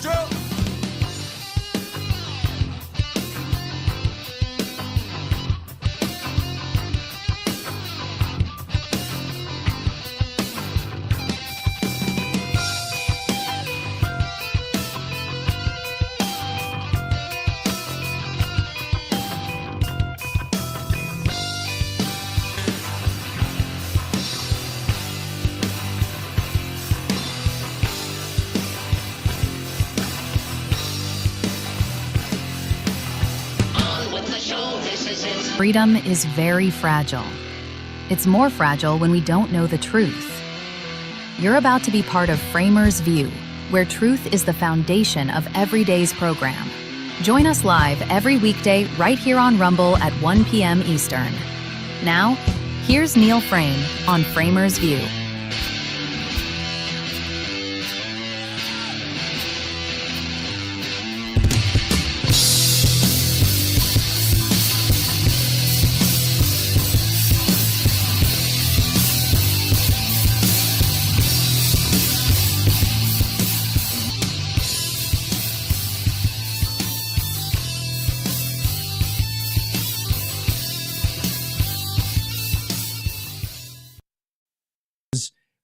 fragile. Freedom is very fragile. It's more fragile when we don't know the truth. You're about to be part of FramersView, where truth is the foundation of every day's program. Join us live every weekday right here on Rumble at 1 p.m. Eastern. Now, here's Neil Frame on FramersView.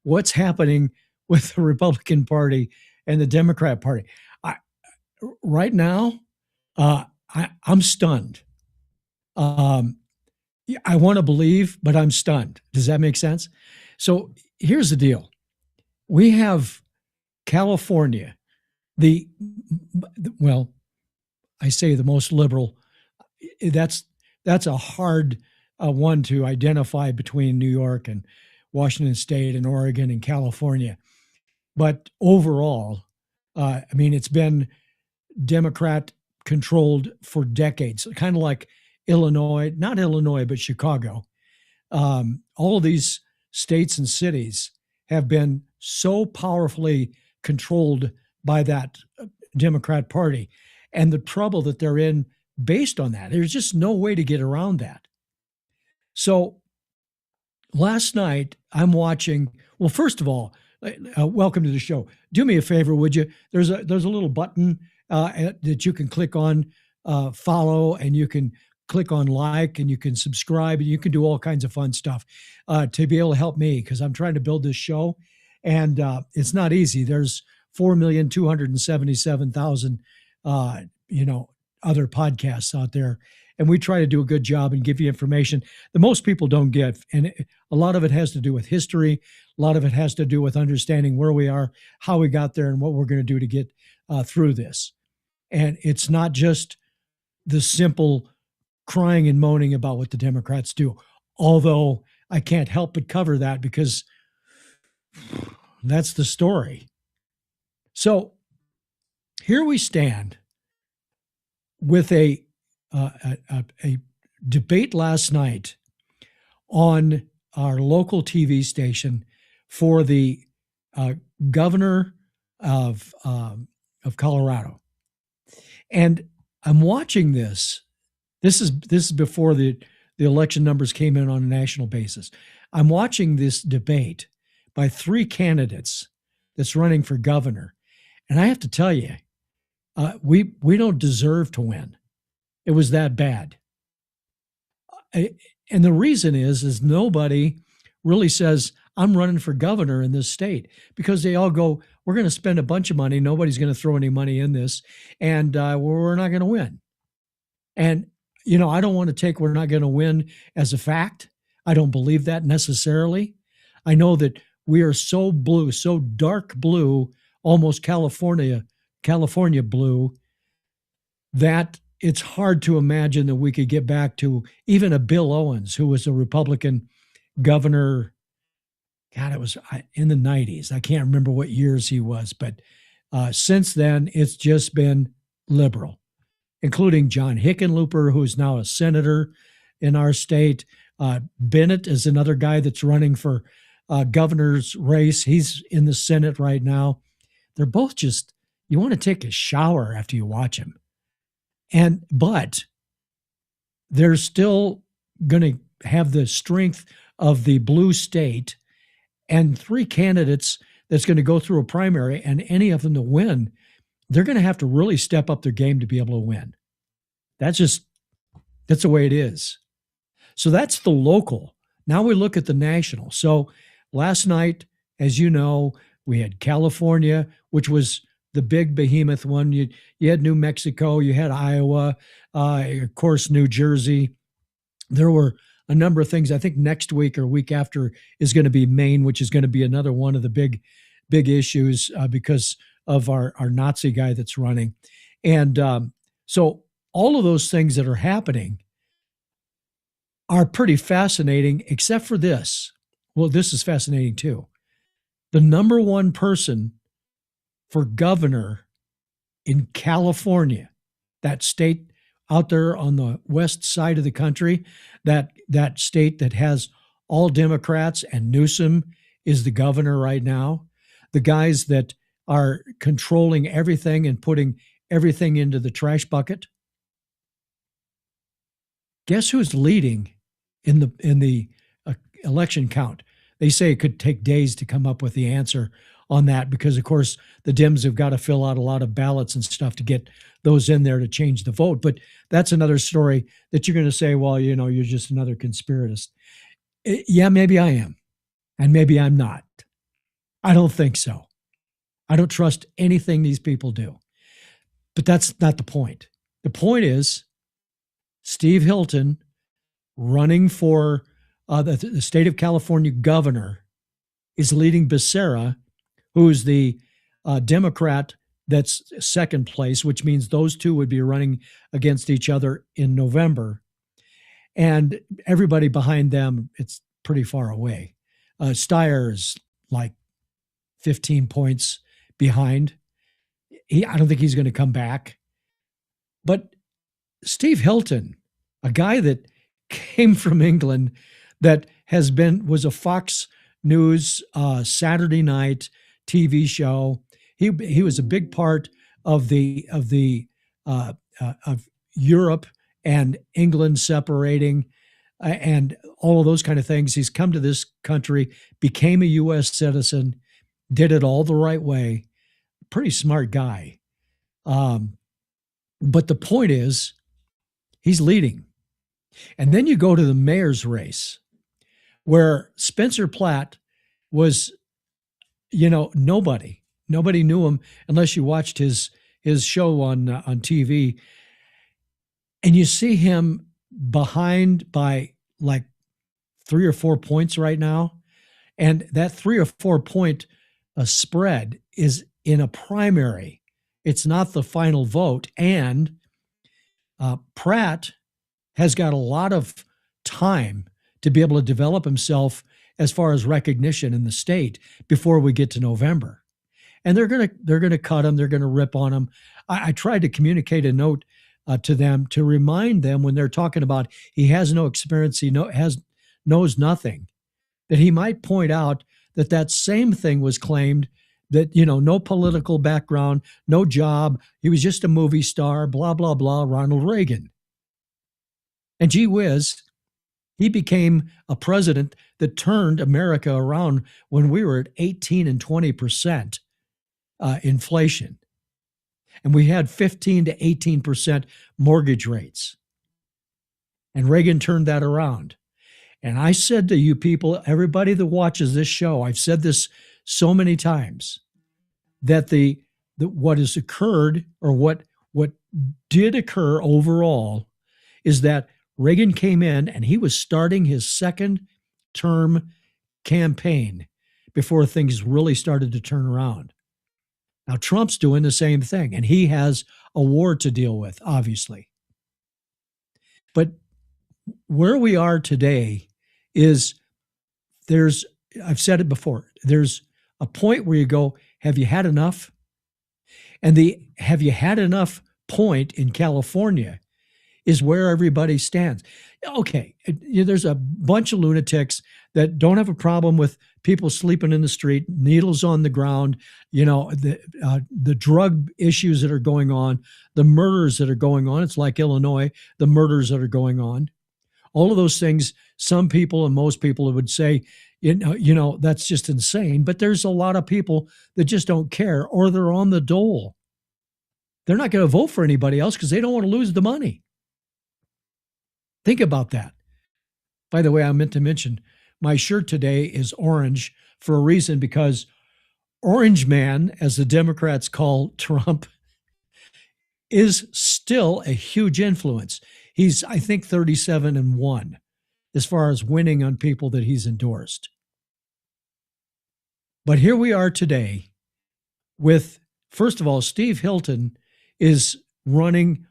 What's happening with the Republican Party and the Democrat Party. Right now, I'm stunned. I want to believe, but I'm stunned. Does that make sense? So here's the deal. We have California, I say the most liberal. That's a hard one to identify between New York and Washington State and Oregon and California. But overall, it's been Democrat controlled for decades, kind of like Illinois, not Illinois, but Chicago. All of these states and cities have been so powerfully controlled by that Democrat Party, and the trouble that they're in based on that. There's just no way to get around that. So last night, I'm watching. Well, first of all, welcome to the show. Do me a favor, would you? There's a little button that you can click on, follow, and you can click on like, and you can subscribe, and you can do all kinds of fun stuff to be able to help me, because I'm trying to build this show, and it's not easy. There's 4,277,000 other podcasts out there. And we try to do a good job and give you information that most people don't get. And a lot of it has to do with history. A lot of it has to do with understanding where we are, how we got there, and what we're going to do to get through this. And it's not just the simple crying and moaning about what the Democrats do, although I can't help but cover that because that's the story. So here we stand with a debate last night on our local TV station for the governor of Colorado, and I'm watching this. This is before the election numbers came in on a national basis. I'm watching this debate by three candidates that's running for governor, and I have to tell you, we don't deserve to win. It was that bad. And the reason is nobody really says, I'm running for governor in this state, because they all go, we're going to spend a bunch of money. Nobody's going to throw any money in this, and we're not going to win. And, I don't want to take we're not going to win as a fact. I don't believe that necessarily. I know that we are so blue, so dark blue, almost California blue, that it's hard to imagine that we could get back to even a Bill Owens, who was a Republican governor. God, it was in the 90s. I can't remember what years he was, but since then, it's just been liberal, including John Hickenlooper, who is now a senator in our state. Bennett is another guy that's running for governor's race. He's in the Senate right now. They're both just, you want to take a shower after you watch him. But they're still going to have the strength of the blue state and three candidates that's going to go through a primary, and any of them to win they're going to have to really step up their game to be able to win. That's the way it is. So that's the local. Now we look at the national. So last night, as you know, we had California, which was the big behemoth one. You had New Mexico, you had Iowa, of course, New Jersey. There were a number of things. I think next week or week after is going to be Maine, which is going to be another one of the big issues because of our Nazi guy that's running. And so all of those things that are happening are pretty fascinating, except for this. Well, this is fascinating too. The number one person for governor in California, that state out there on the west side of the country, that state that has all Democrats, and Newsom is the governor right now. The guys that are controlling everything and putting everything into the trash bucket. Guess who's leading in the election count? They say it could take days to come up with the answer on that because, of course, the Dems have got to fill out a lot of ballots and stuff to get those in there to change the vote. But that's another story that you're going to say, well, you're just another conspiratist. Yeah, maybe I am, and maybe I'm not. I don't think so. I don't trust anything these people do. But that's not the point. The point is Steve Hilton running for the state of California governor is leading Becerra, who's the Democrat that's second place, which means those two would be running against each other in November. And everybody behind them, it's pretty far away. Steyer is like 15 points behind. I don't think he's going to come back. But Steve Hilton, a guy that came from England, that was a Fox News Saturday night TV show. He was a big part of of Europe and England separating and all of those kind of things. He's come to this country, became a U.S. citizen, did it all the right way. Pretty smart guy. But the point is, he's leading. And then you go to the mayor's race, where Spencer Platt was, nobody knew him unless you watched his show on TV. And you see him behind by like 3 or 4 points right now. And that 3 or 4 point spread is in a primary. It's not the final vote. And Pratt has got a lot of time to be able to develop himself as far as recognition in the state before we get to November. And they're gonna cut him. They're gonna rip on him. I tried to communicate a note to them to remind them when they're talking about he has no experience, knows nothing, that he might point out that same thing was claimed, that no political background, no job, he was just a movie star, blah blah blah, Ronald Reagan. And gee whiz, he became a president that turned America around when we were at 18 and 20% inflation. And we had 15 to 18% mortgage rates. And Reagan turned that around. And I said to you people, everybody that watches this show, I've said this so many times, that what has occurred, or what did occur overall, is that Reagan came in and he was starting his second term campaign before things really started to turn around. Now Trump's doing the same thing, and he has a war to deal with, obviously. But where we are today is I've said it before, there's a point where you go, have you had enough? And the have you had enough point in California is where everybody stands. Okay, there's a bunch of lunatics that don't have a problem with people sleeping in the street, needles on the ground, the drug issues that are going on, the murders that are going on. It's like Illinois, the murders that are going on. All of those things, some people and most people would say, that's just insane. But there's a lot of people that just don't care, or they're on the dole. they're not going to vote for anybody else because they don't want to lose the money. Think about that. By the way, I meant to mention my shirt today is orange for a reason, because Orange Man, as the Democrats call Trump, is still a huge influence. He's, I think, 37-1 as far as winning on people that he's endorsed. But here we are today with, first of all, Steve Hilton is running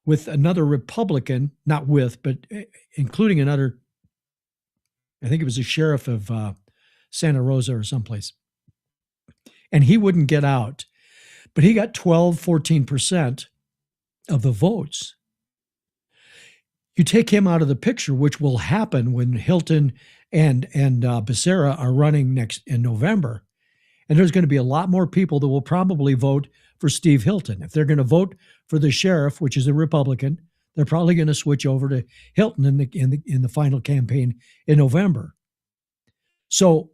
with another Republican, not with, but including another, I think it was a sheriff of Santa Rosa or someplace. And he wouldn't get out, but he got 14% of the votes. You take him out of the picture, which will happen when Hilton and Becerra are running next in November. And there's going to be a lot more people that will probably vote for Steve Hilton. If they're going to vote for the sheriff, which is a Republican, they're probably going to switch over to Hilton in the final campaign in November. So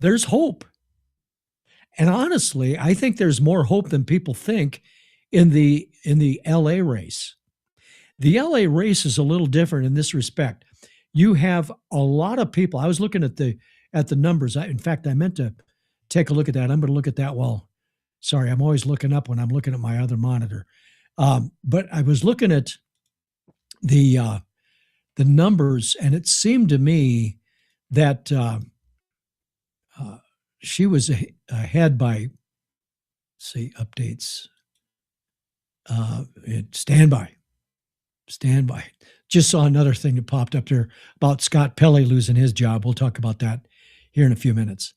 there's hope. And honestly, I think there's more hope than people think in the LA race. The LA race is a little different in this respect. You have a lot of people. I was looking at the numbers. In fact, I meant to take a look at that. I'm going to look at that sorry, I'm always looking up when I'm looking at my other monitor. But I was looking at the numbers, and it seemed to me that she was ahead by, see, updates. Stand by. Just saw another thing that popped up there about Scott Pelley losing his job. We'll talk about that here in a few minutes.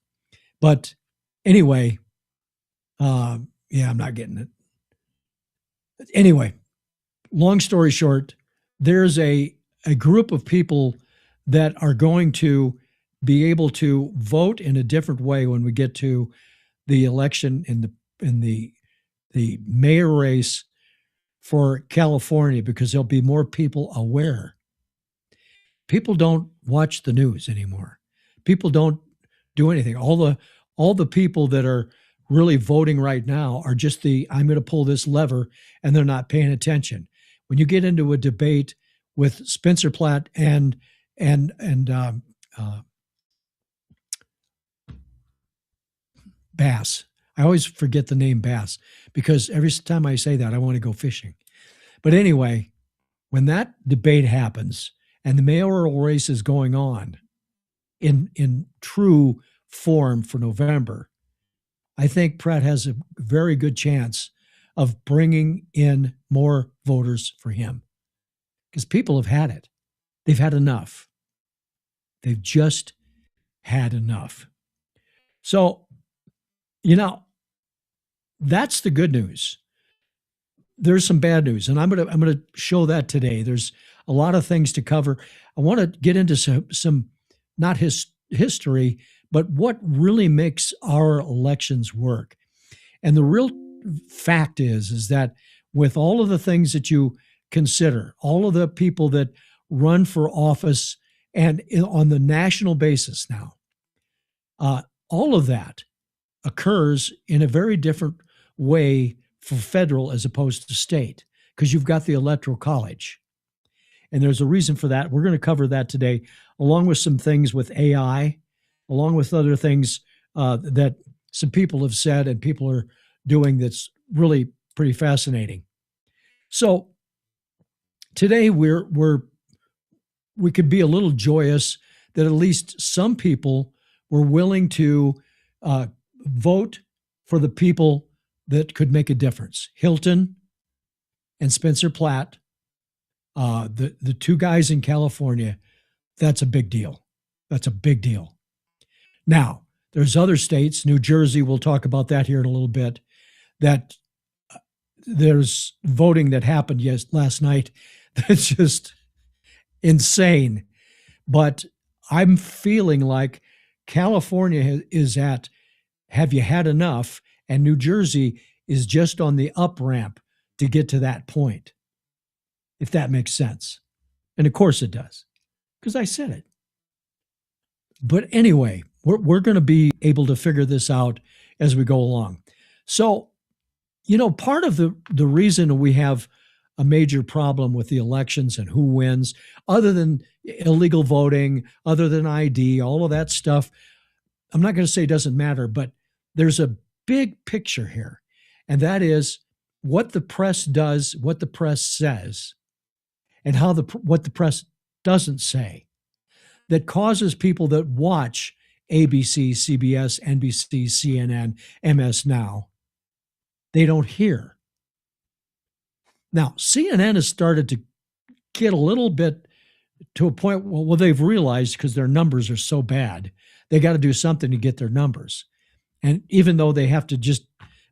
But anyway, I'm not getting it. Anyway, long story short, there's a group of people that are going to be able to vote in a different way when we get to the election in the mayor race for California, because there'll be more people aware. People don't watch the news anymore. People don't do anything. All the people that are really voting right now are just I'm going to pull this lever, and they're not paying attention. When you get into a debate with Spencer Platt and Bass. I always forget the name Bass because every time I say that, I want to go fishing. But anyway, when that debate happens and the mayoral race is going on in true form for November, I think Pratt has a very good chance of bringing in more voters for him, because people have had it. They've had enough. They've just had enough. So, that's the good news. There's some bad news, and I'm gonna show that today. There's a lot of things to cover. I want to get into some not history, but what really makes our elections work. And the real fact is that with all of the things that you consider, all of the people that run for office and on the national basis now, all of that occurs in a very different way for federal as opposed to state, because you've got the Electoral College. And there's a reason for that. We're going to cover that today, along with some things with AI, along with other things that some people have said and people are doing that's really pretty fascinating. So today we could be a little joyous that at least some people were willing to vote for the people that could make a difference. Hilton and Spencer Platt, the two guys in California, that's a big deal. That's a big deal. Now, there's other states, New Jersey, we'll talk about that here in a little bit, that there's voting that happened last night that's just insane. But I'm feeling like California is at have you had enough, and New Jersey is just on the up ramp to get to that point, if that makes sense. And of course it does, because I said it. But anyway, we're going to be able to figure this out as we go along. So Part of the reason we have a major problem with the elections and who wins, other than illegal voting, other than ID, all of that stuff, I'm not going to say it doesn't matter, but there's a big picture here. And that is what the press does, what the press says, and what the press doesn't say that causes people that watch ABC, CBS, NBC, CNN, MS Now, they don't hear. Now, CNN has started to get a little bit to a point where they've realized, because their numbers are so bad, they got to do something to get their numbers. And even though they have to just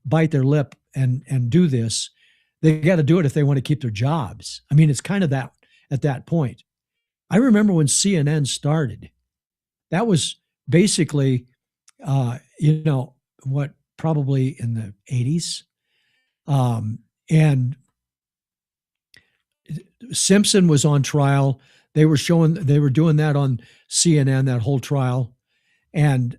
bite their lip and do this, they got to do it if they want to keep their jobs. I mean, it's kind of that at that point. I remember when CNN started, that was basically, what, probably in the 80s. And Simpson was on trial. They were doing that on CNN, that whole trial. And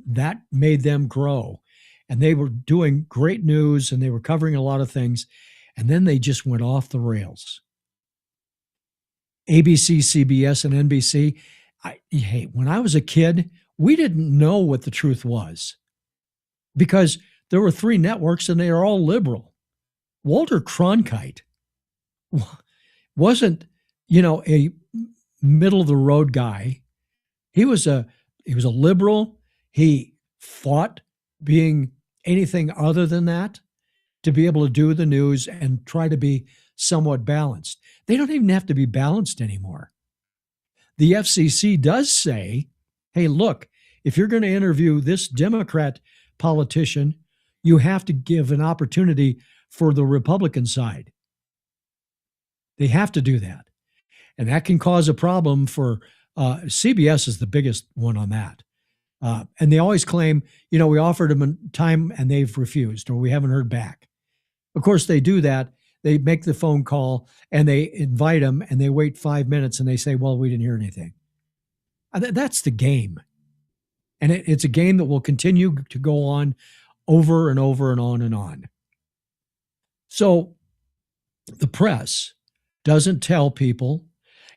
that made them grow. And they were doing great news and they were covering a lot of things. And then they just went off the rails. ABC, CBS, and NBC. Hey, when I was a kid, we didn't know what the truth was because there were 3 networks and they are all liberal. Walter Cronkite wasn't, a middle of the road guy. He was a liberal. He fought being anything other than that to be able to do the news and try to be somewhat balanced. They don't even have to be balanced anymore. The FCC does say, hey, look, if you're going to interview this Democrat politician, you have to give an opportunity for the Republican side. They have to do that. And that can cause a problem for CBS is the biggest one on that. And they always claim, we offered them time and they've refused, or we haven't heard back. Of course, they do that. They make the phone call and they invite them and they wait 5 minutes and they say, well, we didn't hear anything. That's the game. And it's a game that will continue to go on over and over and on and on. So the press doesn't tell people,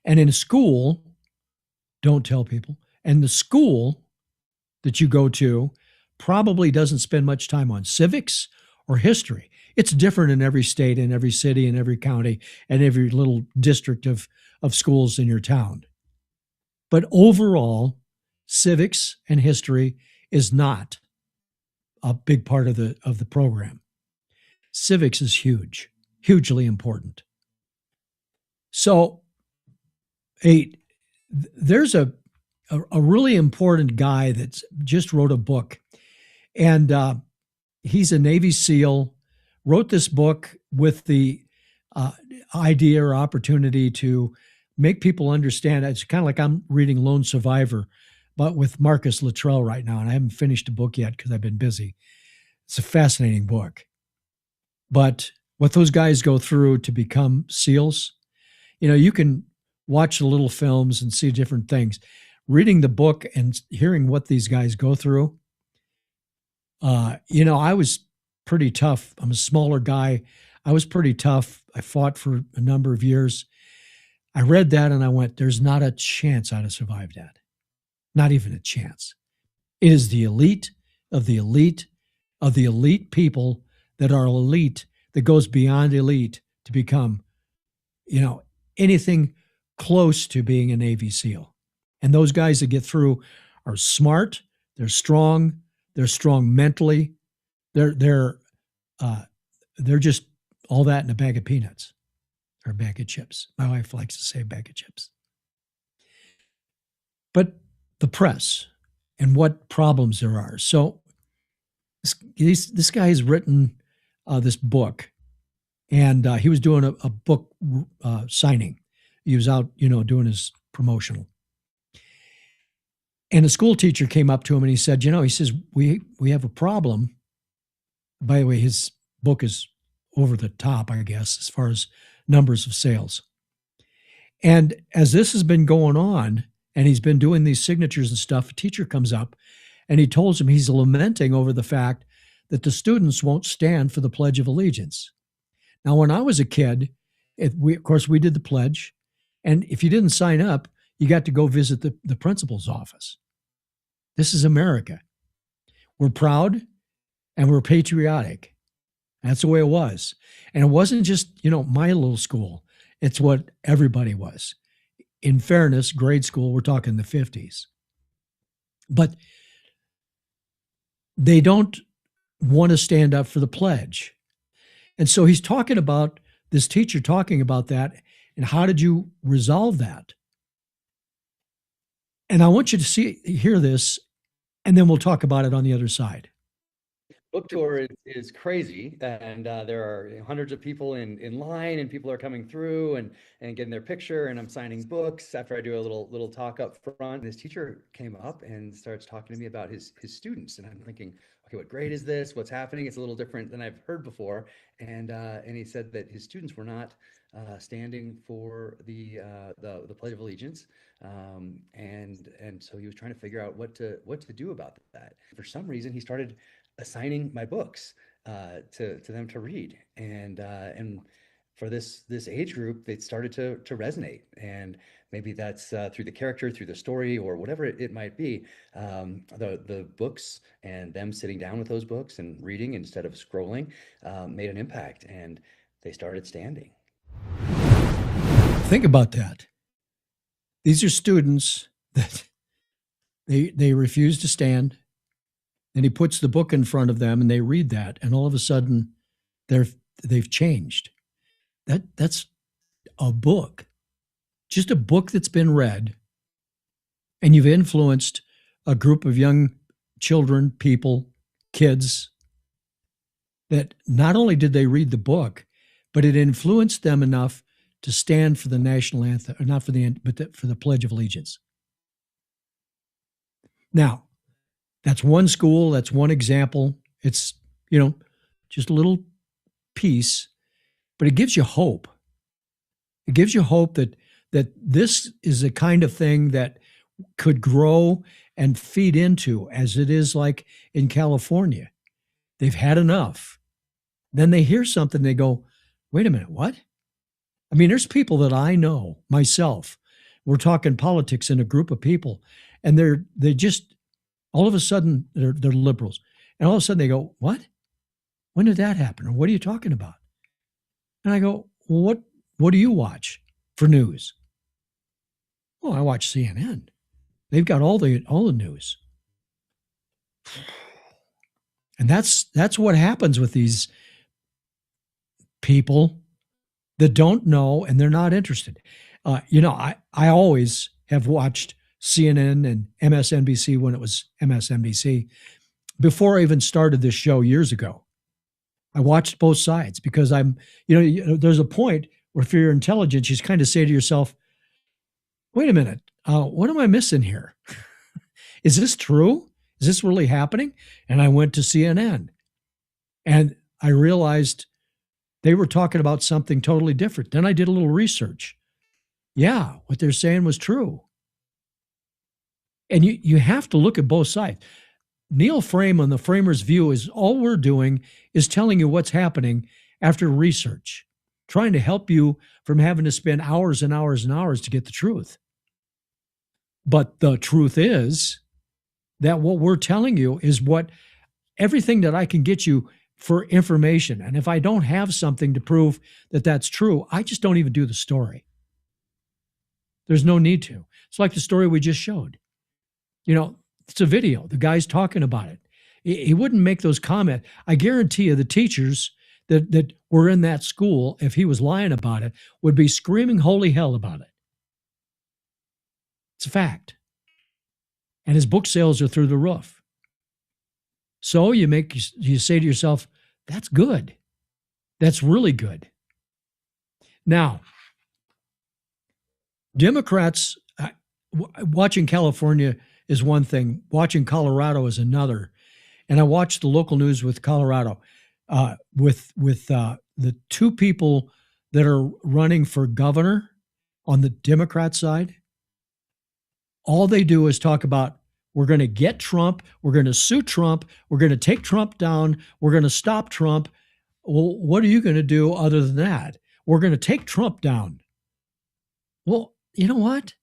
and in school, don't tell people. And the school that you go to probably doesn't spend much time on civics or history. It's different in every state, in every city, in every county, and every little district of schools in your town. But overall, civics and history is not a big part of the program. Civics is huge, hugely important. So there's a really important guy that's just wrote a book, and he's a Navy SEAL, wrote this book with the idea or opportunity to make people understand. It's kind of like I'm reading Lone Survivor, but with Marcus Luttrell right now, and I haven't finished the book yet because I've been busy. It's a fascinating book. But what those guys go through to become SEALs, you can watch the little films and see different things. Reading the book and hearing what these guys go through, I was pretty tough. I'm a smaller guy. I was pretty tough. I fought for a number of years. I read that and I went, there's not a chance I'd have survived that. Not even a chance. It is the elite of the elite of the elite people that are elite that goes beyond elite to become, anything close to being a Navy SEAL. And those guys that get through are smart, they're strong mentally, they're just all that in a bag of peanuts or a bag of chips. My wife likes to say bag of chips. But the press and what problems there are. So this guy has written this book, and he was doing a book signing. He was out, doing his promotional. And a school teacher came up to him and he said, he says, we have a problem. By the way, his book is over the top, I guess, as far as numbers of sales. And as this has been going on, and he's been doing these signatures and stuff, a teacher comes up and he tells him he's lamenting over the fact that the students won't stand for the Pledge of Allegiance. Now, when I was a kid, of course, we did the pledge. And if you didn't sign up, you got to go visit the principal's office. This is America. We're proud and we're patriotic. That's the way it was. And it wasn't just, my little school. It's what everybody was. In fairness, grade school, we're talking the 50s. But they don't want to stand up for the pledge. And so he's talking about this teacher talking about that. And how did you resolve that? And I want you to hear this, and then we'll talk about it on the other side. Book tour is crazy, and there are hundreds of people in line, and people are coming through and getting their picture, and I'm signing books after I do a little talk up front. This teacher came up and starts talking to me about his students, and I'm thinking, okay, what grade is this? What's happening? It's a little different than I've heard before. And he said that his students were not standing for the Pledge of Allegiance, and so he was trying to figure out what to do about that. For some reason, he started assigning my books to them to read, and for this age group, they started to resonate, and maybe that's through the character, through the story, or whatever it might be. The books and them sitting down with those books and reading instead of scrolling made an impact, and they started standing. Think about that. These are students that they refuse to stand. And he puts the book in front of them and they read that, and all of a sudden they've changed. That's a book. Just a book that's been read, and you've influenced a group of young children, people, kids, that not only did they read the book, but it influenced them enough to stand for the national anthem, or not for for the Pledge of Allegiance. Now, that's one school, that's one example. It's, just a little piece, but it gives you hope. It gives you hope that this is the kind of thing that could grow and feed into, as it is like in California. They've had enough. Then they hear something, they go, wait a minute, what? I mean, there's people that I know myself. We're talking politics in a group of people, and they just, all of a sudden, they're liberals. And all of a sudden they go, what? When did that happen? Or what are you talking about? And I go, well, what do you watch for news? Oh, I watch CNN. They've got all the news. And that's what happens with these people that don't know and they're not interested. I always have watched CNN and MSNBC when it was MSNBC. Before I even started this show years ago, I watched both sides because there's a point where if you're intelligent, you just kind of say to yourself, wait a minute, what am I missing here? Is this true? Is this really happening? And I went to CNN and I realized they were talking about something totally different. Then I did a little research. Yeah, what they're saying was true. And you have to look at both sides. Neil Frame on the FramersView is all we're doing is telling you what's happening after research, trying to help you from having to spend hours and hours and hours to get the truth. But the truth is that what we're telling you is everything that I can get you for information. And if I don't have something to prove that that's true, I just don't even do the story. There's no need to. It's like the story we just showed. It's a video. The guy's talking about it. He wouldn't make those comments. I guarantee you the teachers that were in that school, if he was lying about it, would be screaming holy hell about it. It's a fact. And his book sales are through the roof. So you say to yourself, that's good. That's really good. Now, Democrats, watching California is one thing. Watching Colorado is another. And I watched the local news with Colorado, with the two people that are running for governor on the Democrat side. All they do is talk about We're going to get Trump. We're going to sue Trump. We're going to take Trump down. We're going to stop Trump. Well, what are you going to do other than that? We're going to take Trump down. Well, you know what?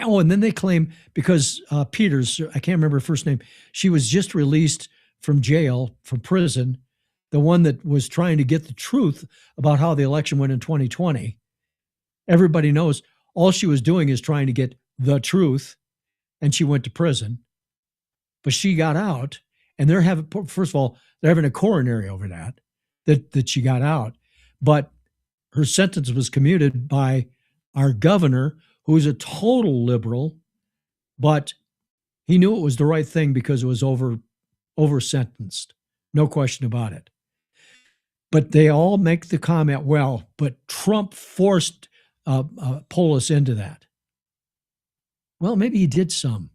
Oh, and then they claim because Peters, I can't remember her first name, she was just released from jail, from prison, the one that was trying to get the truth about how the election went in 2020. Everybody knows all she was doing is trying to get the truth, and she went to prison. But she got out, and they're having, first of all, they're having a coronary over that she got out. But her sentence was commuted by our governor, who's a total liberal, but he knew it was the right thing because it was over sentenced. No question about it. But they all make the comment, well, but Trump forced Polis into that. Well, maybe he did some.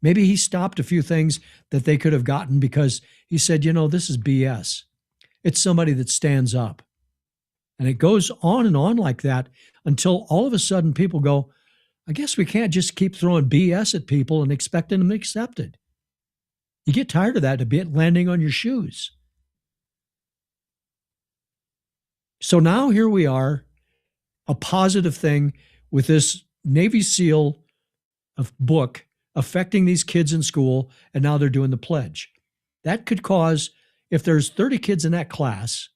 Maybe he stopped a few things that they could have gotten because he said, this is BS. It's somebody that stands up. And it goes on and on like that until all of a sudden people go, I guess we can't just keep throwing BS at people and expecting them to accept it. You get tired of that, to be landing on your shoes. So now here we are, a positive thing with this Navy SEAL book affecting these kids in school, and now they're doing the pledge. That could cause, if there's 30 kids in that class,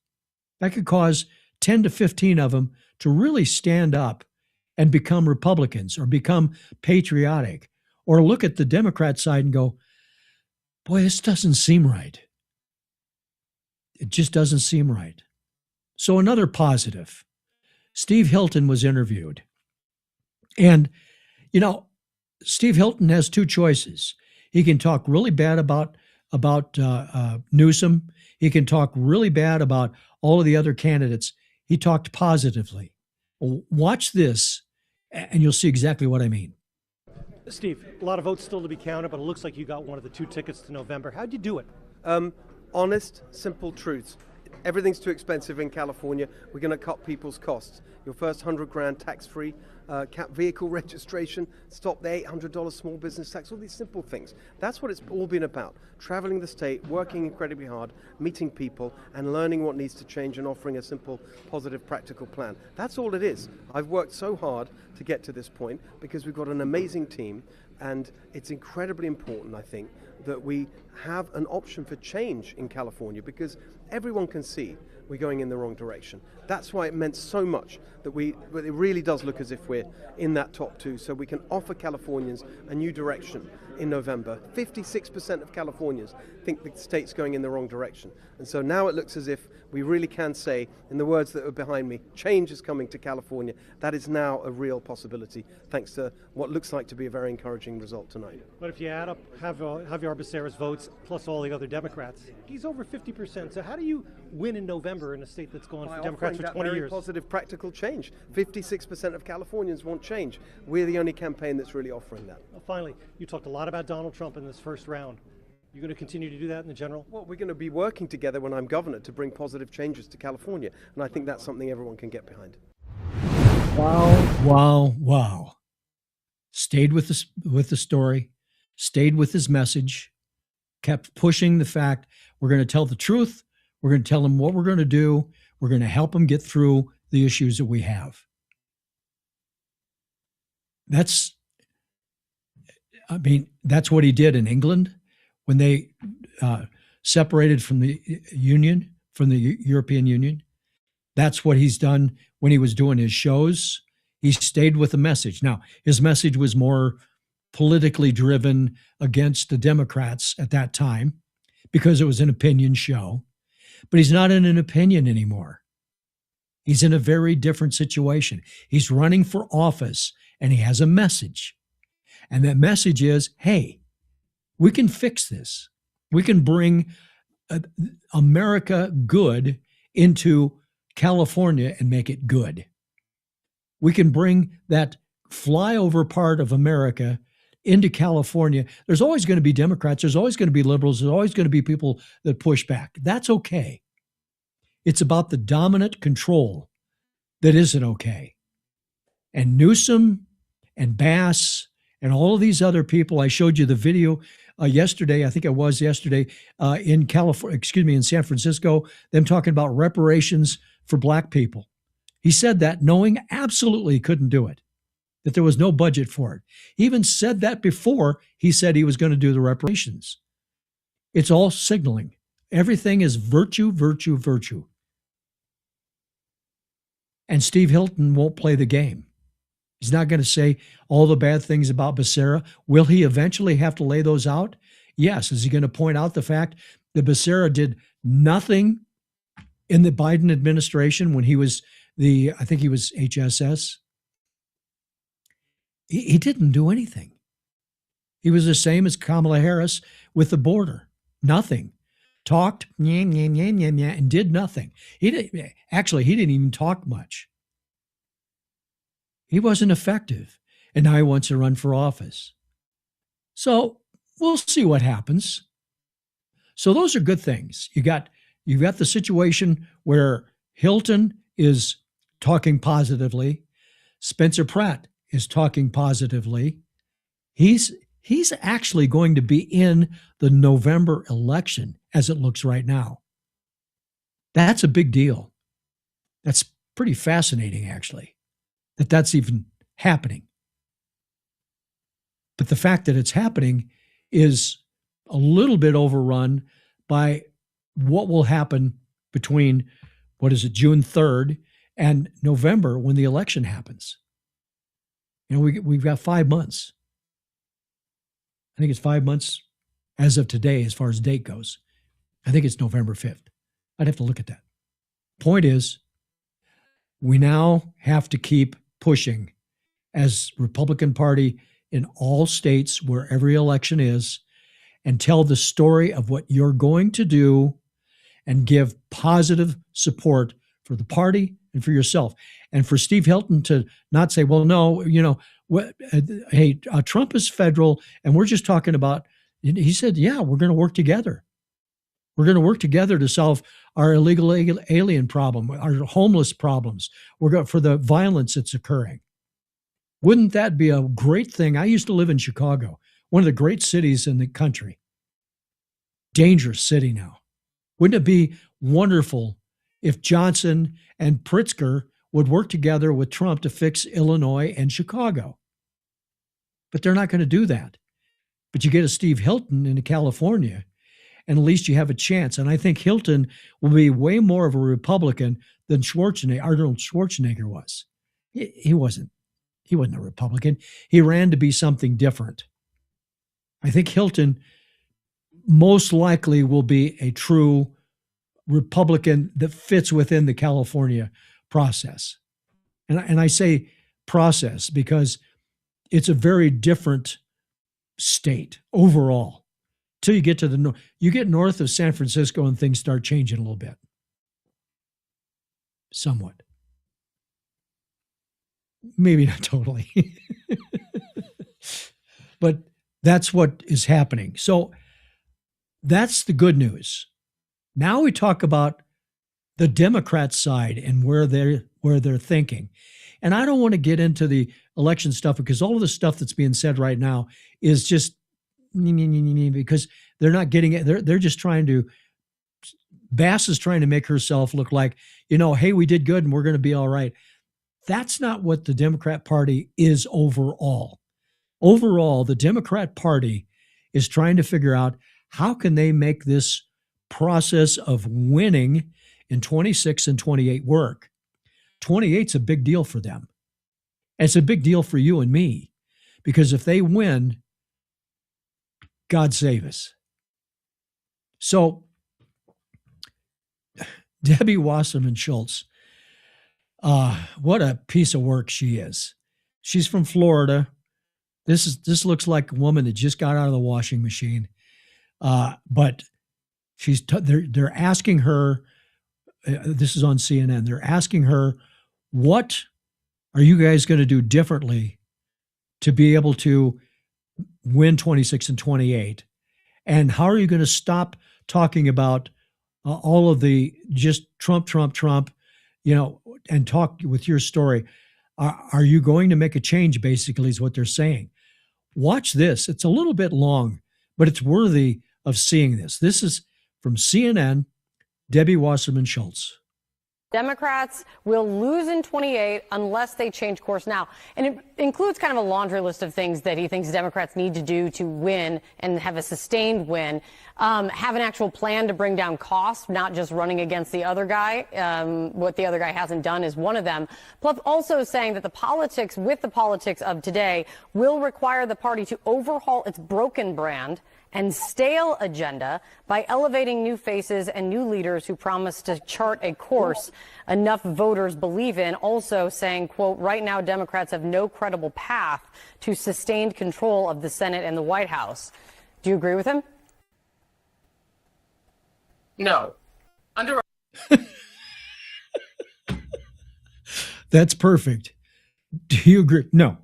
that could cause 10 to 15 of them to really stand up and become Republicans or become patriotic or look at the Democrat side and go, boy, this doesn't seem right. It just doesn't seem right. So another positive, Steve Hilton was interviewed. And, Steve Hilton has two choices. He can talk really bad about Newsom. He can talk really bad about all of the other candidates. He talked positively. Well, watch this, and you'll see exactly what I mean. Steve, a lot of votes still to be counted, but it looks like you got one of the 2 tickets to November. How'd you do it? Honest, simple truths. Everything's too expensive in California. We're going to cut people's costs. Your first $100,000 tax-free, cap vehicle registration, stop the $800 small business tax, all these simple things. That's what it's all been about. Traveling the state, working incredibly hard, meeting people, and learning what needs to change and offering a simple, positive, practical plan. That's all it is. I've worked so hard to get to this point because we've got an amazing team, and it's incredibly important, I think, that we have an option for change in California because everyone can see we're going in the wrong direction. That's why it meant so much that it really does look as if we're in that top 2, so we can offer Californians a new direction in November. 56% of Californians think the state's going in the wrong direction. And so now it looks as if we really can say, in the words that are behind me, change is coming to California. That is now a real possibility, thanks to what looks like to be a very encouraging result tonight. But if you add up Javier Becerra's votes plus all the other Democrats, he's over 50%. So how do you win in November in a state that's gone for Democrats for 20 years? Positive, practical change. 56% of Californians want change. We're the only campaign that's really offering that. Well, finally, you talked a lot about Donald Trump in this first round. You're going to continue to do that in the general? Well, we're going to be working together when I'm governor to bring positive changes to California, and I think that's something everyone can get behind. Wow. Stayed with the story, stayed with his message, kept pushing the fact we're going to tell the truth, we're going to tell them what we're going to do, we're going to help them get through the issues that we have. That's what he did in England when they separated from the Union, from the European Union. That's what he's done when he was doing his shows. He stayed with the message. Now, his message was more politically driven against the Democrats at that time because it was an opinion show. But he's not in an opinion anymore. He's in a very different situation. He's running for office, and he has a message. And that message is, hey, we can fix this. We can bring America good into California and make it good. We can bring that flyover part of America into California. There's always going to be Democrats. There's always going to be liberals. There's always going to be people that push back. That's okay. It's about the dominant control that isn't okay. And Newsom and Bass And all of these other people, I showed you the video yesterday, I think it was yesterday, in California, excuse me, in San Francisco, them talking about reparations for Black people. He said that knowing absolutely he couldn't do it, that there was no budget for it. He even said that before he said he was going to do the reparations. It's all signaling. Everything is virtue, virtue, virtue. And Steve Hilton won't play the game. He's not going to say all the bad things about Becerra. Will he eventually have to lay those out? Yes. Is he going to point out the fact that Becerra did nothing in the Biden administration when he was I think he was HSS? He didn't do anything. He was the same as Kamala Harris with the border. Nothing. Talked, and did nothing. He didn't even talk much. He wasn't effective, and now he wants to run for office. So we'll see what happens. So those are good things. You've got the situation where Hilton is talking positively. Spencer Pratt is talking positively. He's actually going to be in the November election as it looks right now. That's a big deal. That's pretty fascinating, actually, that that's even happening. But the fact that it's happening is a little bit overrun by what will happen between, June 3rd and November when the election happens. We've got 5 months. I think it's 5 months as of today as far as date goes. I think it's November 5th. I'd have to look at that. Point is, we now have to keep pushing as Republican Party in all states where every election is, and tell the story of what you're going to do and give positive support for the party and for yourself. And for Steve Hilton to not say, well, no, Trump is federal and we're just talking about, he said, yeah, we're going to work together. We're going to work together to solve our illegal alien problem, our homeless problems. We're going for the violence that's occurring. Wouldn't that be a great thing? I used to live in Chicago, one of the great cities in the country. Dangerous city now. Wouldn't it be wonderful if Johnson and Pritzker would work together with Trump to fix Illinois and Chicago? But they're not going to do that. But you get a Steve Hilton in California, and at least you have a chance. And I think Hilton will be way more of a Republican than Arnold Schwarzenegger was. He wasn't a Republican. He ran to be something different. I think Hilton most likely will be a true Republican that fits within the California process. And I say process because it's a very different state overall. Till you get to the north, you get north of San Francisco and things start changing a little bit. Somewhat. Maybe not totally. But that's what is happening. So that's the good news. Now we talk about the Democrat side and where they're thinking. And I don't want to get into the election stuff because all of the stuff that's being said right now is just because they're not getting it. They're just trying to, Bass is trying to make herself look like, hey, we did good and we're going to be all right. That's not what the Democrat Party is overall. Overall, the Democrat Party is trying to figure out how can they make this process of winning in 26 and 28 work. 28's a big deal for them. It's a big deal for you and me because if they win, God save us. So Debbie Wasserman Schultz, what a piece of work she is. She's from Florida. This looks like a woman that just got out of the washing machine. But they're asking her, this is on CNN, they're asking her, what are you guys going to do differently to be able to win 26 and 28? And how are you going to stop talking about all of the just Trump, and talk with your story? Are you going to make a change, basically, is what they're saying. Watch this. It's a little bit long, but it's worthy of seeing this. This is from CNN, Debbie Wasserman Schultz. Democrats will lose in 28 unless they change course now. And it includes kind of a laundry list of things that he thinks Democrats need to do to win and have a sustained win. Have an actual plan to bring down costs, not just running against the other guy. What the other guy hasn't done is one of them. Plus also saying that the politics of today will require the party to overhaul its broken brand and stale agenda by elevating new faces and new leaders who promise to chart a course enough voters believe in. Also saying, quote, right now Democrats have no credible path to sustained control of the Senate and the White House. Do you agree with him? No. That's perfect. Do you agree? No.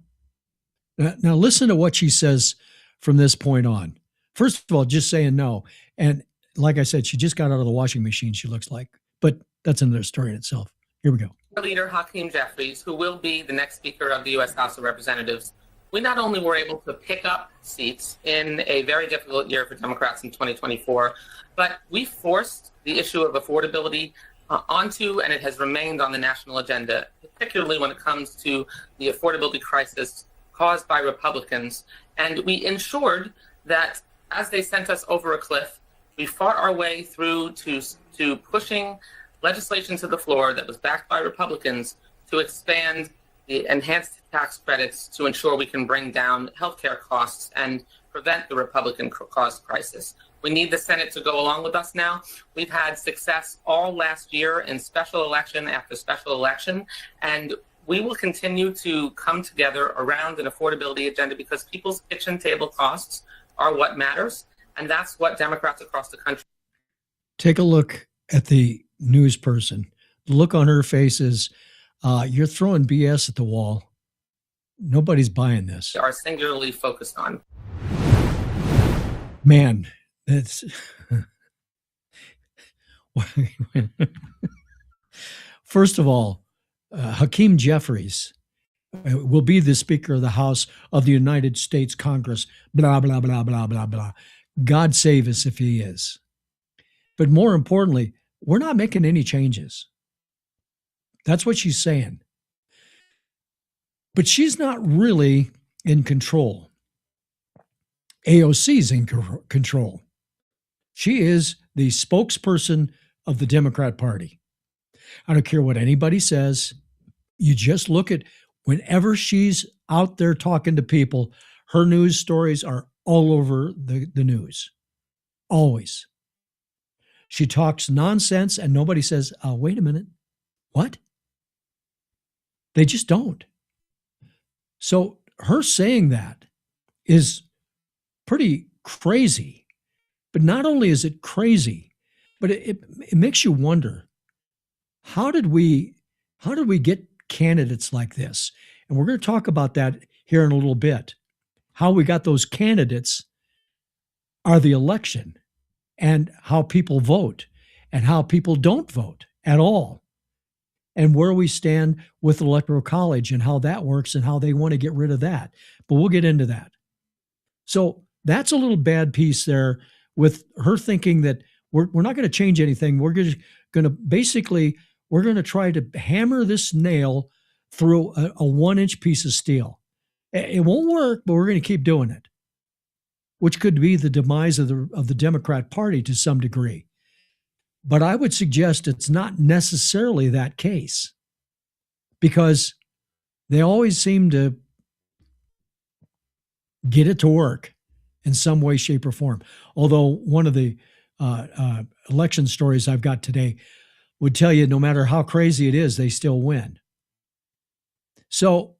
Now listen to what she says from this point on. First of all, just saying no. And like I said, she just got out of the washing machine, she looks like. But that's another story in itself. Here we go. Leader Hakeem Jeffries, who will be the next Speaker of the U.S. House of Representatives, we not only were able to pick up seats in a very difficult year for Democrats in 2024, but we forced the issue of affordability onto, and it has remained on the national agenda, particularly when it comes to the affordability crisis caused by Republicans. And we ensured that as they sent us over a cliff, we fought our way through to pushing legislation to the floor that was backed by Republicans to expand the enhanced tax credits to ensure we can bring down healthcare costs and prevent the Republican cost crisis. We need the Senate to go along with us now. We've had success all last year in special election after special election, and we will continue to come together around an affordability agenda because people's kitchen table costs are what matters, and that's what Democrats across the country. Take a look at the news person. The look on her face is, you're throwing BS at the wall. Nobody's buying this. Are singularly focused on. Man, that's first of all, Hakeem Jeffries will be the Speaker of the House of the United States Congress, blah, blah, blah, blah, blah, blah. God save us if he is. But more importantly, we're not making any changes. That's what she's saying. But she's not really in control. AOC's in control. She is the spokesperson of the Democrat Party. I don't care what anybody says. You just look at whenever she's out there talking to people, her news stories are all over the news. Always. She talks nonsense and nobody says, wait a minute, what? They just don't. So her saying that is pretty crazy. But not only is it crazy, but it makes you wonder, how did we get candidates like this? And we're going to talk about that here in a little bit. How we got those candidates are the election, and how people vote and how people don't vote at all, and where we stand with Electoral College and how that works and how they want to get rid of that. But we'll get into that. So that's a little bad piece there with her thinking that we're not going to change anything. We're just going to we're going to try to hammer this nail through a 1-inch piece of steel. It won't work, but we're going to keep doing it, which could be the demise of the Democrat Party to some degree. But I would suggest it's not necessarily that case, because they always seem to get it to work in some way, shape, or form. Although one of the election stories I've got today would tell you no matter how crazy it is, they still win. So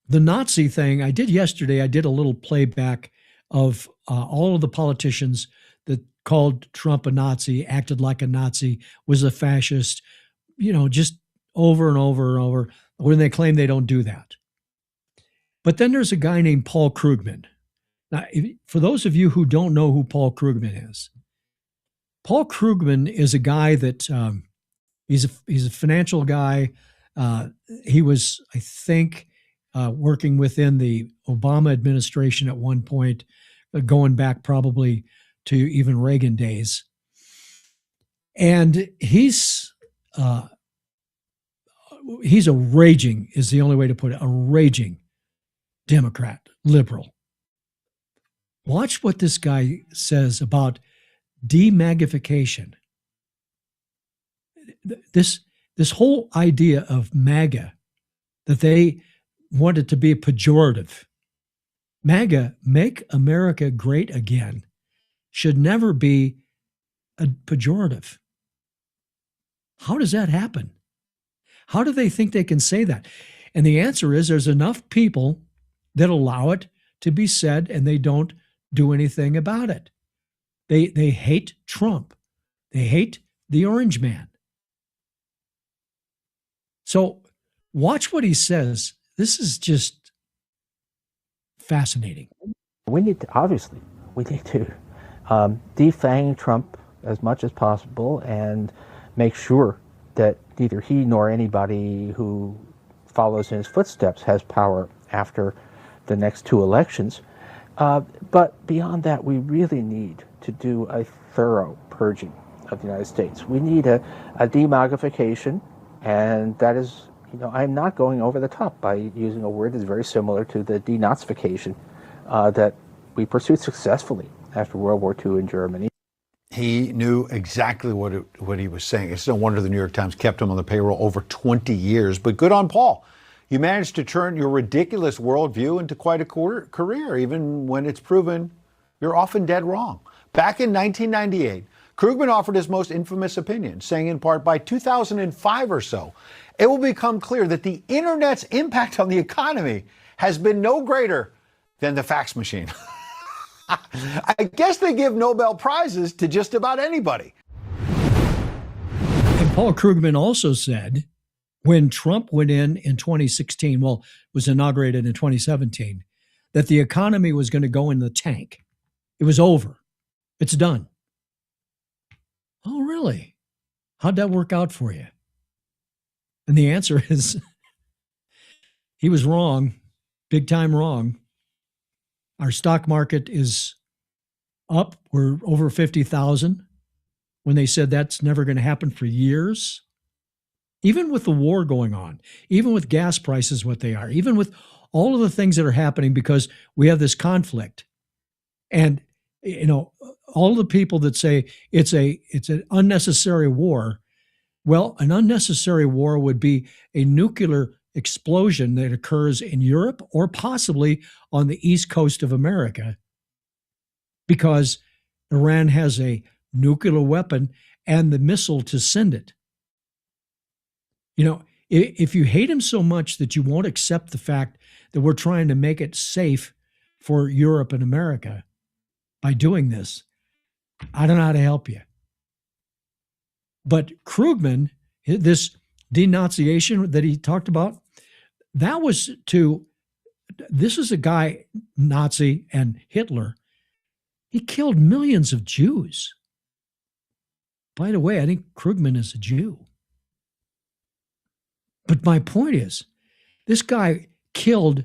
the Nazi thing I did yesterday, I did a little playback of all of the politicians that called Trump a Nazi, acted like a Nazi, was a fascist, just over and over and over, when they claim they don't do that. But then there's a guy named Paul Krugman. Now, for those of you who don't know who Paul Krugman is, Paul Krugman is a guy that he's a financial guy. He was, I think, working within the Obama administration at one point, going back probably to even Reagan days. And he's a raging, is the only way to put it, a raging Democrat, liberal. Watch what this guy says about demagnification. This whole idea of MAGA, that they want it to be pejorative. MAGA, make America great again, should never be a pejorative. How does that happen? How do they think they can say that? And the answer is there's enough people that allow it to be said, and they don't do anything about it. They hate Trump. They hate the orange man. So watch what he says. This is just fascinating. We need to defang Trump as much as possible and make sure that neither he nor anybody who follows in his footsteps has power after the next two elections. But beyond that, we really need to do a thorough purging of the United States. We need a demagnification, and that is, I'm not going over the top by using a word that's very similar to the denazification that we pursued successfully after World War II in Germany. He knew exactly what he was saying. It's no wonder the New York Times kept him on the payroll over 20 years. But good on Paul. You managed to turn your ridiculous worldview into quite a career, even when it's proven you're often dead wrong. Back in 1998, Krugman offered his most infamous opinion, saying in part, by 2005 or so, it will become clear that the internet's impact on the economy has been no greater than the fax machine. I guess they give Nobel Prizes to just about anybody. And Paul Krugman also said, when Trump went in 2016, was inaugurated in 2017, that the economy was going to go in the tank. It was over. It's done. Oh, really? How'd that work out for you? And the answer is he was wrong, big time wrong. Our stock market is up. We're over 50,000 when they said that's never going to happen for years. Even with the war going on, even with gas prices what they are, even with all of the things that are happening because we have this conflict. And, all the people that say it's an unnecessary war, well, an unnecessary war would be a nuclear explosion that occurs in Europe or possibly on the east coast of America because Iran has a nuclear weapon and the missile to send it. If you hate him so much that you won't accept the fact that we're trying to make it safe for Europe and America by doing this, I don't know how to help you. But Krugman, this denunciation that he talked about, this is a guy, Nazi and Hitler. He killed millions of Jews. By the way, I think Krugman is a Jew. But my point is, this guy killed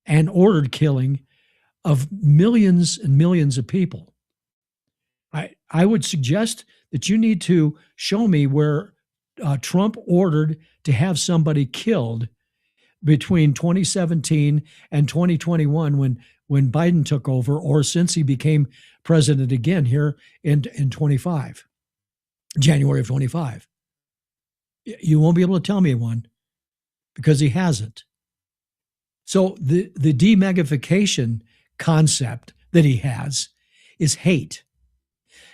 and ordered killing of millions and millions of people. I would suggest that you need to show me where Trump ordered to have somebody killed between 2017 and 2021 when Biden took over, or since he became president again here in 25, January of 25. You won't be able to tell me one because he hasn't. So the demagnification concept that he has is hate.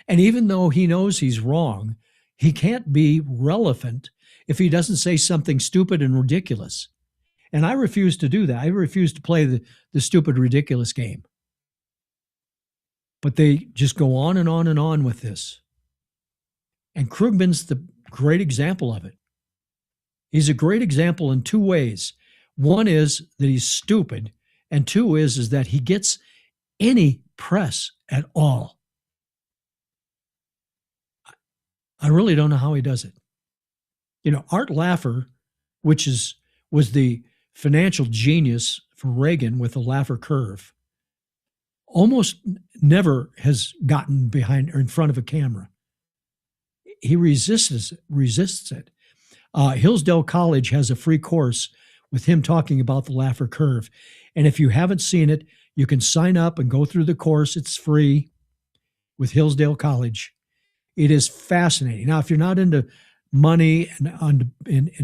And even though he knows he's wrong, he can't be relevant if he doesn't say something stupid and ridiculous. And I refuse to do that. I refuse to play the stupid, ridiculous game. But they just go on and on and on with this. And Krugman's the great example of it. He's a great example in two ways. One is that he's stupid, and two is that he gets any press at all. I really don't know how he does it. Art Laffer, was the financial genius for Reagan with the Laffer curve, almost never has gotten behind or in front of a camera. He resists it. Hillsdale College has a free course with him talking about the Laffer curve. And if you haven't seen it, you can sign up and go through the course. It's free with Hillsdale College. It is fascinating. Now, if you're not into money and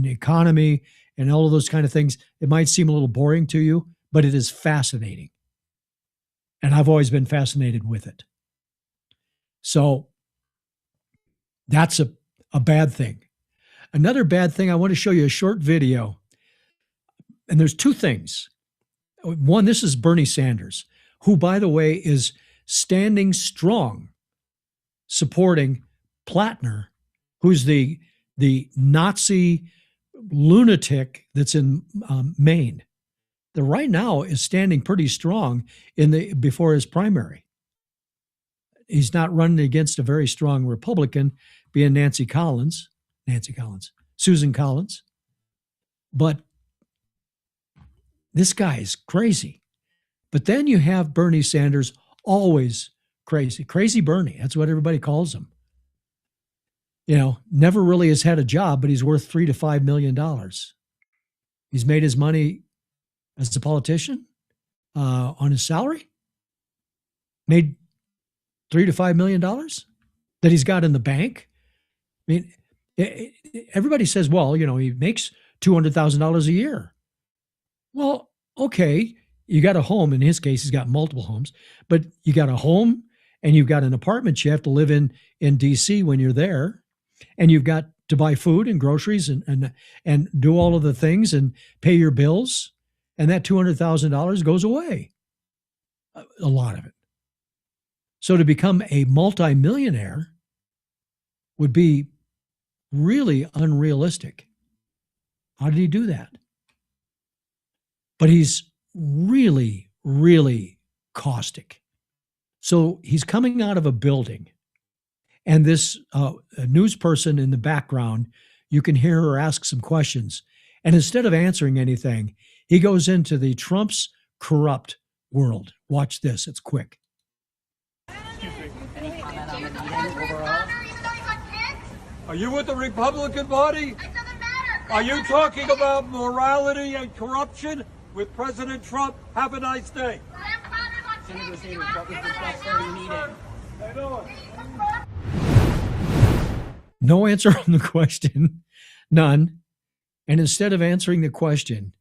economy and all of those kind of things, it might seem a little boring to you, but it is fascinating. And I've always been fascinated with it. So that's a bad thing. Another bad thing, I want to show you a short video. And there's two things. One, this is Bernie Sanders, who, by the way, is standing strong supporting Plattner, who's the Nazi lunatic that's in Maine. That right now is standing pretty strong before his primary. He's not running against a very strong Republican, being Susan Collins. But this guy is crazy. But then you have Bernie Sanders, always crazy. Crazy Bernie, that's what everybody calls him. You know, never really has had a job, but he's worth $3 to $5 million. He's made his money as a politician on his salary. Made $3 to $5 million that he's got in the bank. I mean, everybody says, well, you know, he makes $200,000 a year. Well, okay, you got a home. In his case, he's got multiple homes, but you got a home and you've got an apartment you have to live in DC when you're there, and you've got to buy food and groceries and do all of the things and pay your bills, and that $200,000 goes away, a lot of it. So to become a multimillionaire would be really unrealistic. How did he do that? But he's really, really caustic. So he's coming out of a building, and this news person in the background, you can hear her ask some questions. And instead of answering anything, he goes into the Trump's corrupt world. Watch this, it's quick. Any comment on the meeting overall? Are you with the Republican Party? It doesn't matter. Are you talking about morality and corruption with President Trump? Have a nice day. Senator Sanders, what was discussed during the meeting? No answer on the question, none. And instead of answering the question,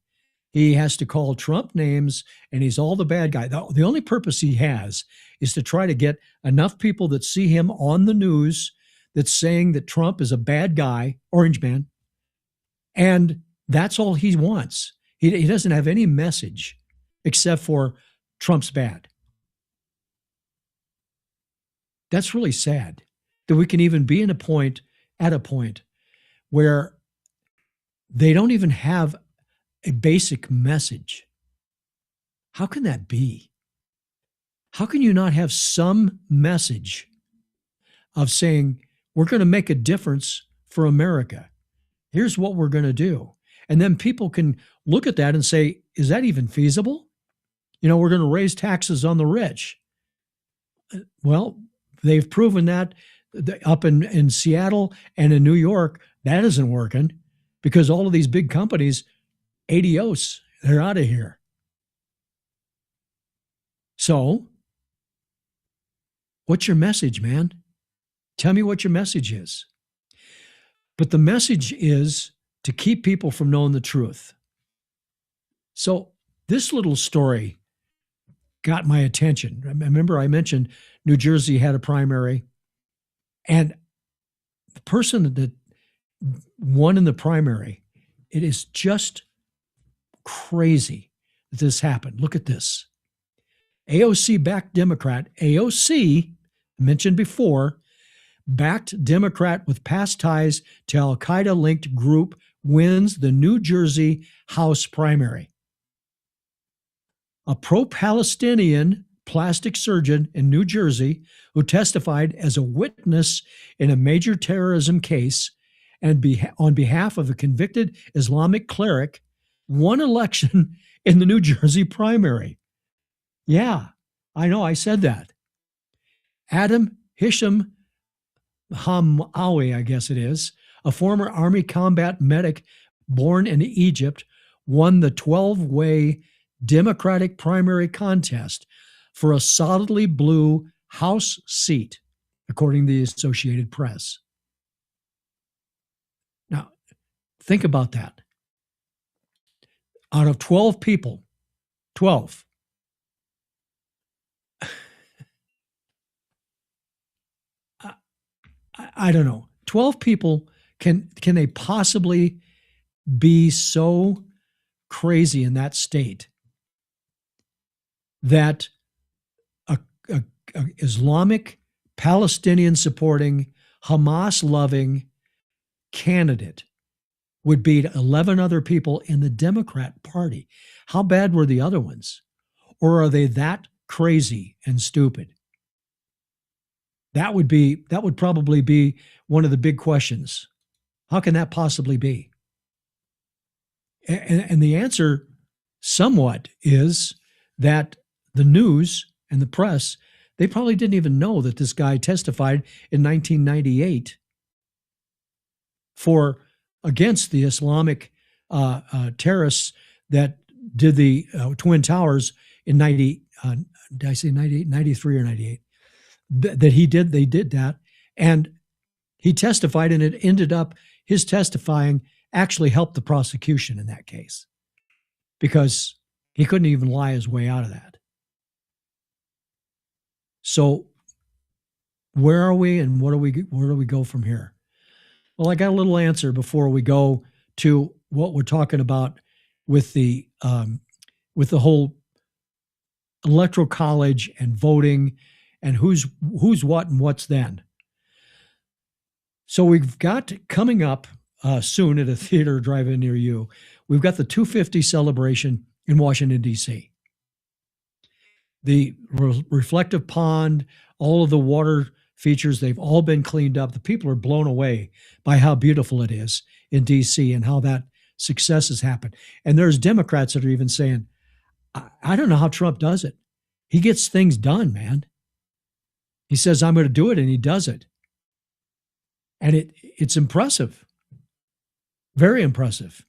he has to call Trump names, and he's all the bad guy. The only purpose he has is to try to get enough people that see him on the news that's saying that Trump is a bad guy, orange man, and that's all he wants. He doesn't have any message except for Trump's bad. That's really sad that we can even be at a point where they don't even have a basic message. How can that be? How can you not have some message of saying, we're going to make a difference for America? Here's what we're going to do. And then people can look at that and say, is that even feasible? You know, we're going to raise taxes on the rich. Well, they've proven that up in Seattle and in New York, that isn't working because all of these big companies, adios, they're out of here. So, what's your message, man? Tell me what your message is. But the message is to keep people from knowing the truth. So, this little story got my attention. Remember, I mentioned New Jersey had a primary, and the person that won in the primary, it is just crazy that this happened. Look at this. AOC-backed Democrat, AOC, mentioned before, backed Democrat with past ties to Al-Qaeda-linked group wins the New Jersey House primary. A pro-Palestinian plastic surgeon in New Jersey who testified as a witness in a major terrorism case and on behalf of a convicted Islamic cleric one election in the New Jersey primary. Yeah, I know, I said that. Adam Hisham Hamawi, I guess it is, a former Army combat medic born in Egypt, won the 12-way Democratic primary contest for a solidly blue House seat, according to the Associated Press. Now, think about that. Out of 12 people, 12, I don't know, 12 people, can they possibly be so crazy in that state that a Islamic, Palestinian supporting, Hamas loving candidate would beat 11 other people in the Democrat Party? How bad were the other ones? Or are they that crazy and stupid? That would probably be one of the big questions. How can that possibly be? And the answer somewhat is that the news and the press, they probably didn't even know that this guy testified in 1998 against the Islamic terrorists that did the Twin Towers in 90, did I say 98, 93 or 98? They did that. And he testified, and it ended up, his testifying actually helped the prosecution in that case because he couldn't even lie his way out of that. So where are we, and where do we go from here? Well, I got a little answer before we go to what we're talking about with the whole electoral college and voting and who's what and what's then. So we've got coming up soon at a theater drive-in near you, we've got the 250 celebration in Washington, D.C. The reflective pond, all of the water features, they've all been cleaned up. The people are blown away by how beautiful it is in D.C. and how that success has happened. And there's Democrats that are even saying, I don't know how Trump does it. He gets things done, man. He says, I'm going to do it, and he does it. And it's impressive. Very impressive.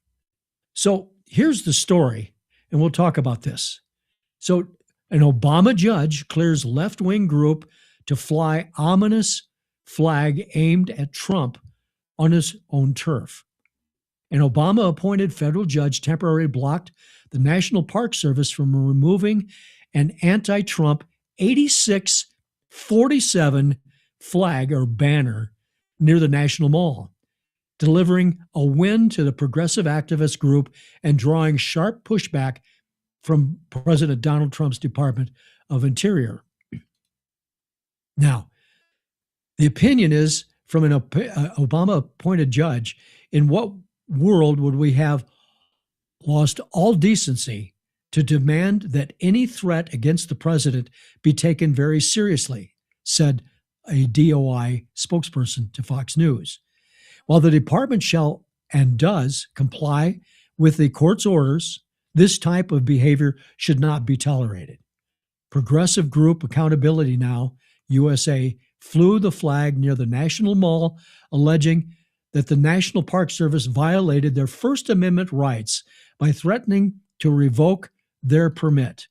So here's the story, and we'll talk about this. So an Obama judge clears left-wing group to fly ominous flag aimed at Trump on his own turf. An Obama-appointed federal judge temporarily blocked the National Park Service from removing an anti-Trump 8647 flag or banner near the National Mall, delivering a win to the progressive activist group and drawing sharp pushback from President Donald Trump's Department of Interior. Now, the opinion is from an Obama-appointed judge, in what world would we have lost all decency to demand that any threat against the president be taken very seriously, said a DOI spokesperson to Fox News. While the department shall and does comply with the court's orders, this type of behavior should not be tolerated. Progressive Group Accountability Now, USA, flew the flag near the National Mall, alleging that the National Park Service violated their First Amendment rights by threatening to revoke their permit.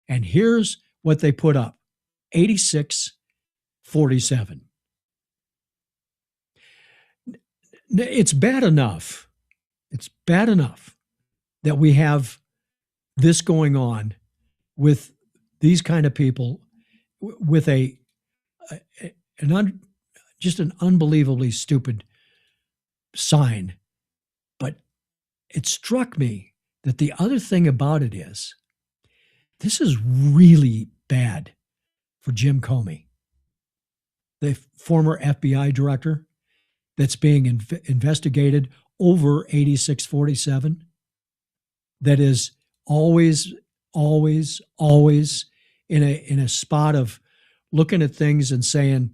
And here's what they put up, 8647. It's bad enough. It's bad enough that we have this going on with these kind of people, with just an unbelievably stupid sign. But it struck me that the other thing about it is, this is really bad for Jim Comey, the former FBI director that's being investigated over 8647, that is always in a spot of looking at things and saying,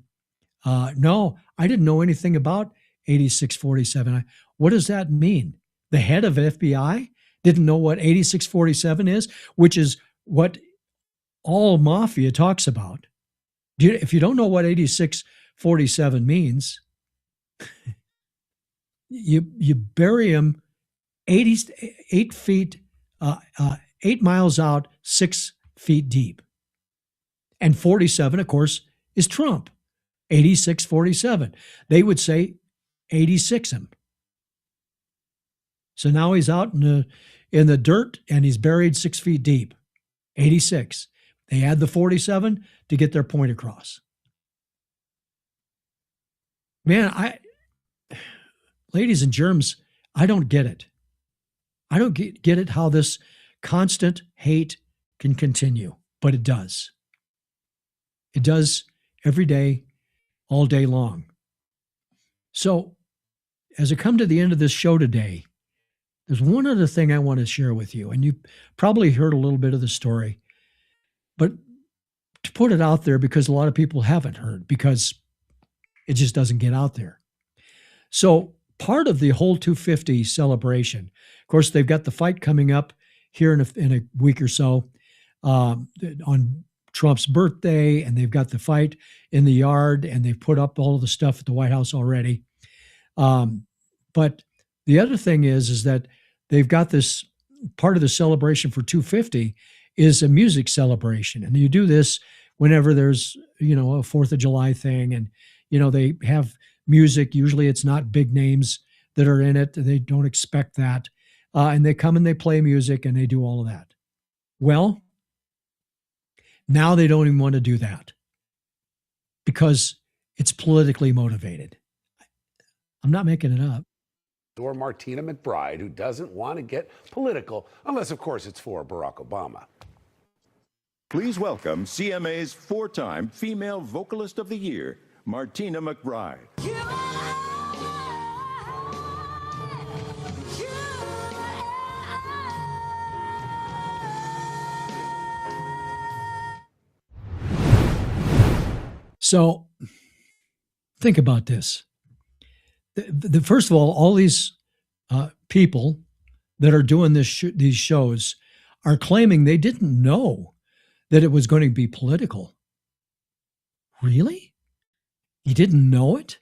no, I didn't know anything about 8647. What does that mean? The head of FBI Didn't know what 8647 is, which is what all mafia talks about. If you don't know what 8647 means, you bury him 8 feet, 8 miles out, 6 feet deep. And 47, of course, is Trump. 8647. They would say 86 him. So now he's out in the dirt and he's buried 6 feet deep. 86. They add the 47 to get their point across. Man, ladies and germs, I don't get it. I don't get it how this constant hate can continue, but it does. It does every day, all day long. So, as I come to the end of this show today, there's one other thing I want to share with you, and you probably heard a little bit of the story, but to put it out there because a lot of people haven't heard because it just doesn't get out there. So part of the whole 250 celebration, of course, they've got the fight coming up here in a week or so on Trump's birthday, and they've got the fight in the yard, and they've put up all of the stuff at the White House already. But the other thing is that they've got this part of the celebration for 250 is a music celebration. And you do this whenever there's, a 4th of July thing. And, they have music. Usually it's not big names that are in it. They don't expect that. And they come and they play music and they do all of that. Well, now they don't even want to do that because it's politically motivated. I'm not making it up. Or Martina McBride, who doesn't want to get political, unless, of course, it's for Barack Obama. Please welcome CMA's 4-time Female Vocalist of the Year, Martina McBride. So, think about this. First of all these people that are doing these shows are claiming they didn't know that it was going to be political. Really? You didn't know it?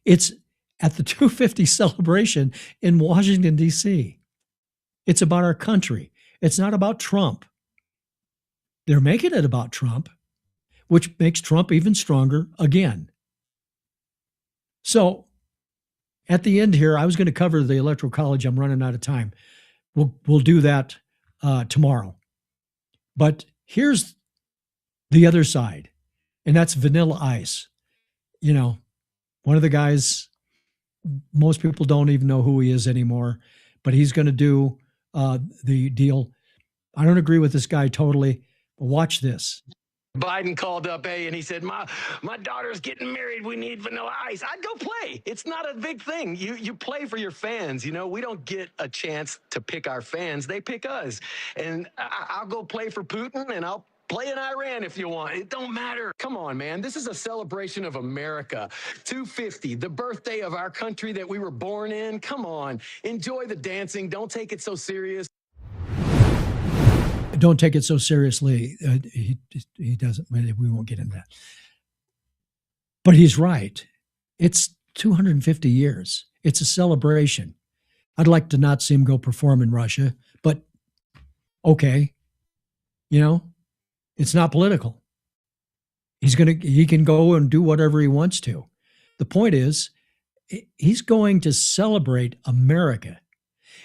It's at the 250 celebration in Washington, D.C. It's about our country. It's not about Trump. They're making it about Trump, which makes Trump even stronger again. So, at the end here, I was going to cover the Electoral College. I'm running out of time. We'll do that tomorrow. But here's the other side, and that's Vanilla Ice. One of the guys, most people don't even know who he is anymore, but he's going to do the deal. I don't agree with this guy totally, but watch this. Biden called up, and he said, my daughter's getting married. We need Vanilla Ice. I'd go play. It's not a big thing. You play for your fans. We don't get a chance to pick our fans. They pick us. And I'll go play for Putin, and I'll play in Iran if you want. It don't matter. Come on, man. This is a celebration of America. 250, the birthday of our country that we were born in. Come on. Enjoy the dancing. Don't take it so serious. Don't take it so seriously. He doesn't. We won't get into that. But he's right. It's 250 years. It's a celebration. I'd like to not see him go perform in Russia, but okay. It's not political. He can go and do whatever he wants to. The point is, he's going to celebrate America.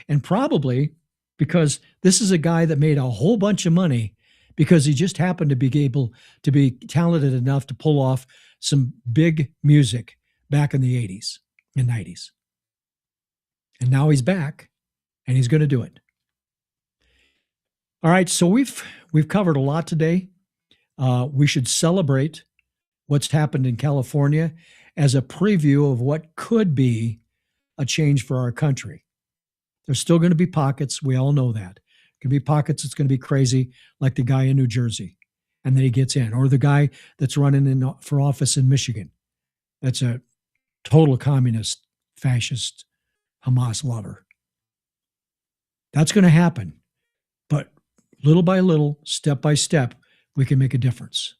And probably because this is a guy that made a whole bunch of money because he just happened to be able to be talented enough to pull off some big music back in the 80s and 90s. And now he's back and he's going to do it. All right, so we've covered a lot today. We should celebrate what's happened in California as a preview of what could be a change for our country. There's still going to be pockets. We all know that. There can be pockets that's going to be crazy, like the guy in New Jersey, and then he gets in. Or the guy that's running for office in Michigan. That's a total communist, fascist, Hamas lover. That's going to happen. But little by little, step by step, we can make a difference.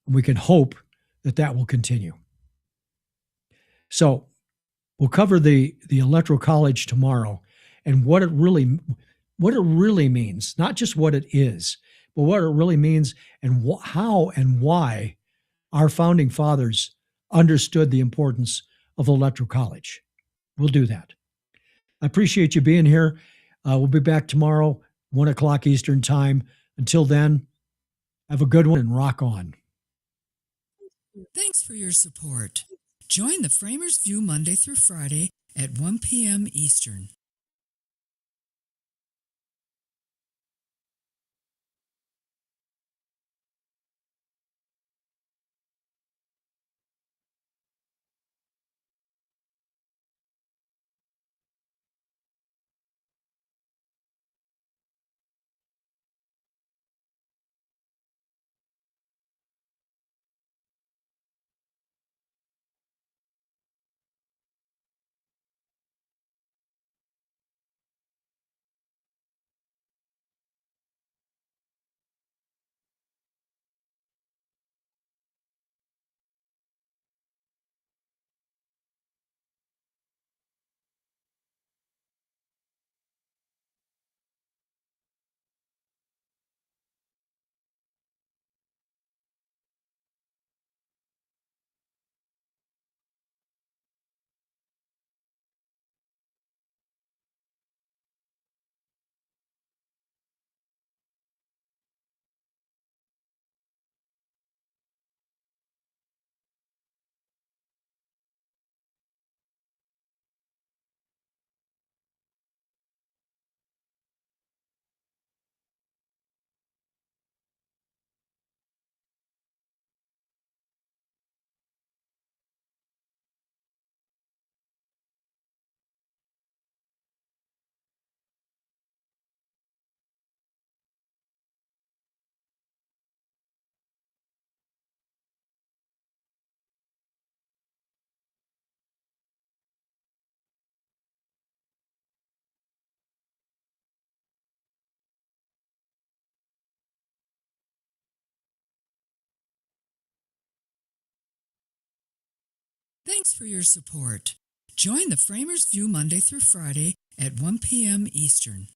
We can hope that that will continue. So we'll cover the Electoral College tomorrow and what it really means, not just what it is, but what it really means and how and why our founding fathers understood the importance of Electoral College. We'll do that. I appreciate you being here. We'll be back tomorrow, 1 o'clock Eastern time. Until then, have a good one and rock on. Thanks for your support. Join the Framers View Monday through Friday at 1 p.m. Eastern. Thanks for your support. Join the Framers View Monday through Friday at 1 p.m. Eastern.